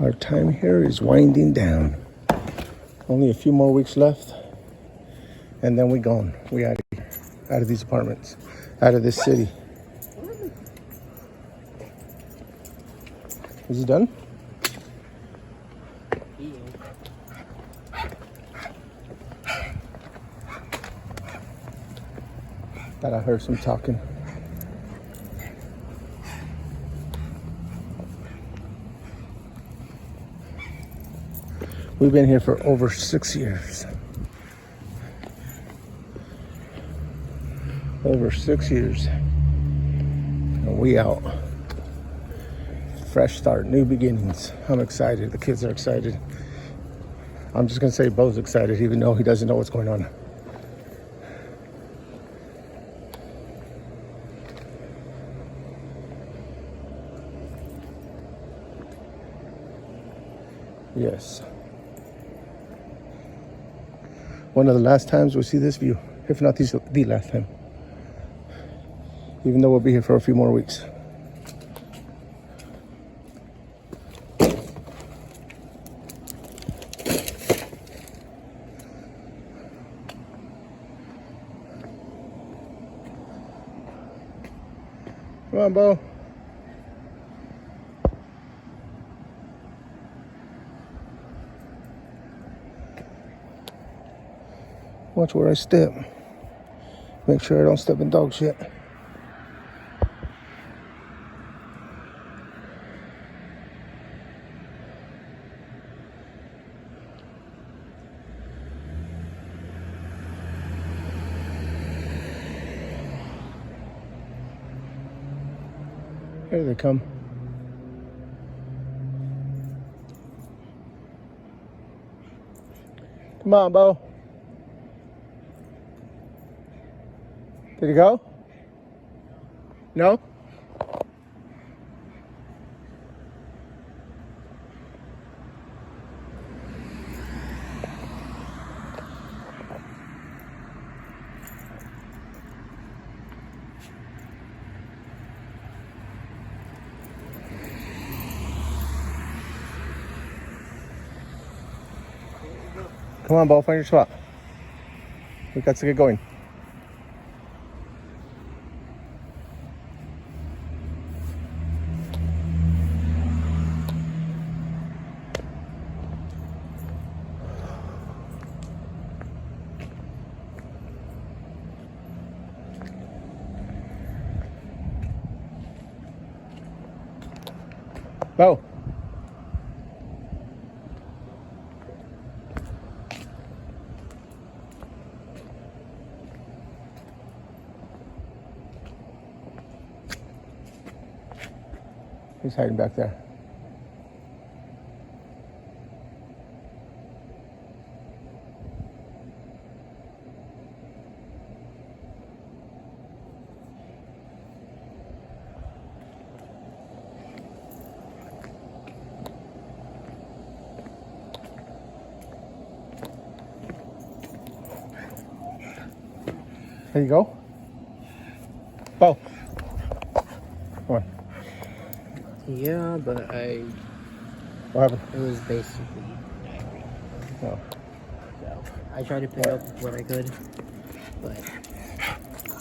Our time here is winding down. Only a few more weeks left, and then we gone. We out of these apartments, out of this city. Is he done? Thought I heard some talking. We've been here for over 6 years. Over 6 years. And we out. Fresh start, new beginnings. I'm excited. The kids are excited. I'm just gonna say Bo's excited, even though he doesn't know what's going on. Yes. One of the last times we'll see this view, if not the last time. Even though we'll be here for a few more weeks. Come on, Bo. Watch where I step. Make sure I don't step in dog shit. Here they come. Come on, Bo. Did he go? No? Come on, Bo, find your spot. We got to get going. Bo. He's hiding back there. There you go. Bo. Come on. Yeah, but What happened? it was basically Oh. so I tried to pick up what I could, but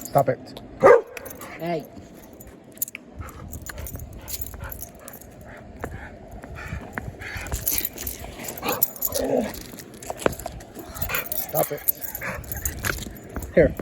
Stop it. hey, Stop it. Here.